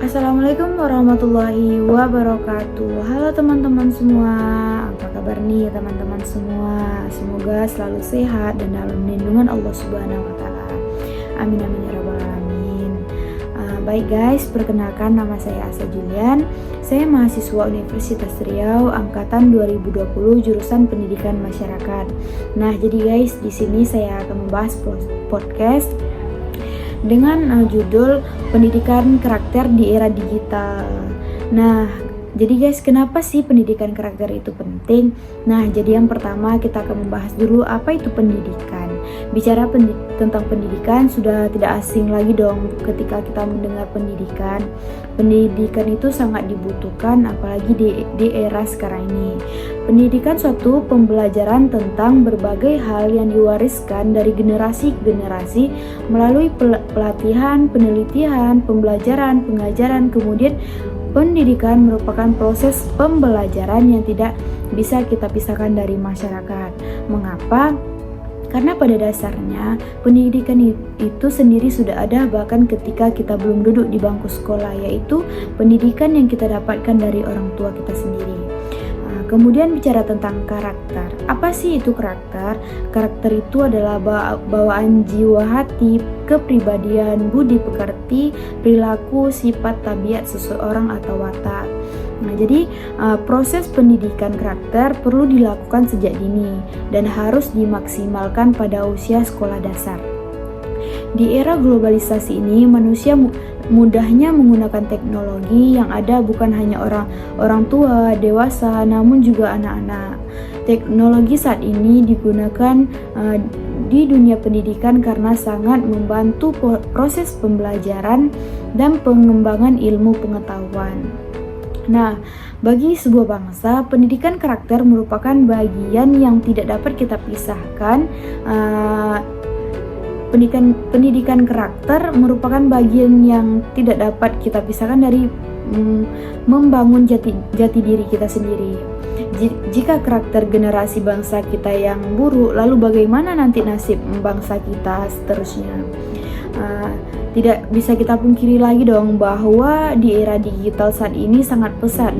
Assalamualaikum warahmatullahi wabarakatuh. Halo teman-teman semua, apa kabar nih teman-teman semua? Semoga selalu sehat dan dalam lindungan Allah Subhanahu wa Ta'ala. Amin amin ya rabbal alamin. Baik guys, perkenalkan nama saya Asa Julian. Saya mahasiswa Universitas Riau angkatan 2020 jurusan Pendidikan Masyarakat. Nah, jadi guys, di sini saya akan membahas podcast dengan judul Pendidikan Karakter di Era Digital. Nah, jadi guys, kenapa sih pendidikan karakter itu penting? Nah, jadi yang pertama kita akan membahas dulu apa itu pendidikan. Bicara tentang pendidikan sudah tidak asing lagi dong ketika kita mendengar pendidikan. Pendidikan itu sangat dibutuhkan apalagi di era sekarang ini. Pendidikan suatu pembelajaran tentang berbagai hal yang diwariskan dari generasi ke generasi melalui pelatihan, penelitian, pembelajaran, pengajaran, kemudian pendidikan merupakan proses pembelajaran yang tidak bisa kita pisahkan dari masyarakat. Mengapa? Karena pada dasarnya pendidikan itu sendiri sudah ada bahkan ketika kita belum duduk di bangku sekolah, yaitu pendidikan yang kita dapatkan dari orang tua kita sendiri. Kemudian bicara tentang karakter. Apa sih itu karakter? Karakter itu adalah bawaan jiwa hati, kepribadian, budi pekerti, perilaku, sifat, tabiat seseorang atau watak. Nah, jadi proses pendidikan karakter perlu dilakukan sejak dini dan harus dimaksimalkan pada usia sekolah dasar. Di era globalisasi ini, manusia mudahnya menggunakan teknologi yang ada bukan hanya orang tua, dewasa, namun juga anak-anak. Teknologi saat ini digunakan di dunia pendidikan karena sangat membantu proses pembelajaran dan pengembangan ilmu pengetahuan. Nah, bagi sebuah bangsa, pendidikan karakter merupakan bagian yang tidak dapat kita pisahkan. Pendidikan karakter merupakan bagian yang tidak dapat kita pisahkan dari membangun jati diri kita sendiri. Jika karakter generasi bangsa kita yang buruk, lalu bagaimana nanti nasib bangsa kita seterusnya? Tidak bisa kita pungkiri lagi dong bahwa di era digital saat ini sangat pesat,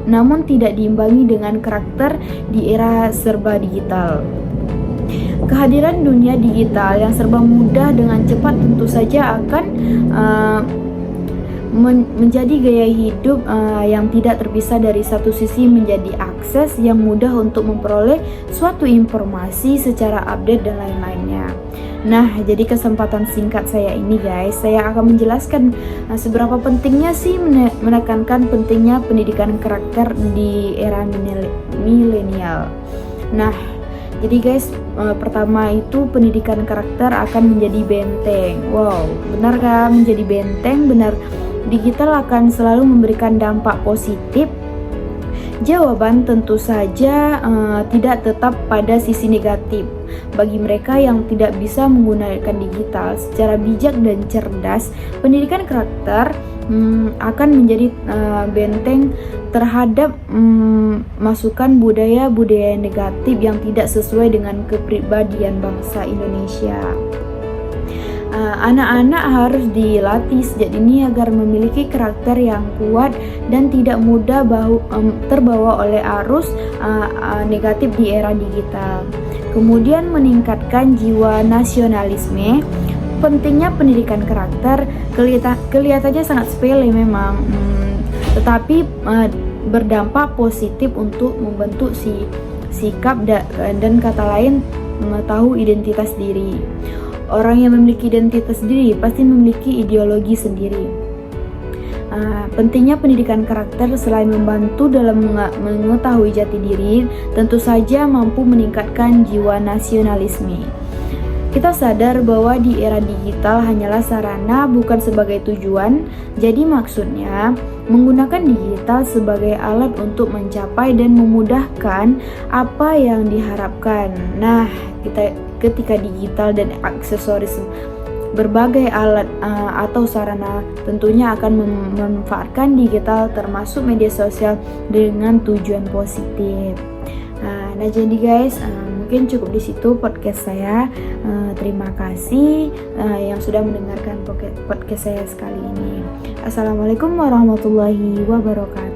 namun tidak diimbangi dengan karakter di era serba digital. Kehadiran dunia digital yang serba mudah dengan cepat tentu saja akan menjadi gaya hidup yang tidak terpisah. Dari satu sisi menjadi akses yang mudah untuk memperoleh suatu informasi secara update dan lain-lainnya. Nah, jadi kesempatan singkat saya ini guys, saya akan menjelaskan seberapa pentingnya sih menekankan pentingnya pendidikan karakter di era milenial. Nah, jadi guys, pertama itu pendidikan karakter akan menjadi benteng. Wow, benar kan? Menjadi benteng, benar. Digital akan selalu memberikan dampak positif. Jawaban tentu saja tidak tetap pada sisi negatif. Bagi mereka yang tidak bisa menggunakan digital secara bijak dan cerdas, pendidikan karakter akan menjadi benteng terhadap masukan budaya-budaya negatif yang tidak sesuai dengan kepribadian bangsa Indonesia. Anak-anak harus dilatih sejak dini agar memiliki karakter yang kuat dan tidak mudah terbawa oleh arus negatif di era digital. Kemudian meningkatkan jiwa nasionalisme. Pentingnya pendidikan karakter kelihatannya sangat sepele memang, tetapi berdampak positif untuk membentuk sikap dan kata lain mengetahui identitas diri. Orang yang memiliki identitas diri pasti memiliki ideologi sendiri. Pentingnya pendidikan karakter selain membantu dalam mengetahui jati diri, tentu saja mampu meningkatkan jiwa nasionalisme. Kita sadar bahwa di era digital hanyalah sarana bukan sebagai tujuan. Jadi maksudnya menggunakan digital sebagai alat untuk mencapai dan memudahkan apa yang diharapkan. Nah, ketika digital dan aksesoris berbagai alat atau sarana tentunya akan memanfaatkan digital termasuk media sosial dengan tujuan positif. Nah jadi guys, mungkin cukup di situ podcast saya. Terima kasih yang sudah mendengarkan podcast saya sekali ini. Assalamualaikum warahmatullahi wabarakatuh.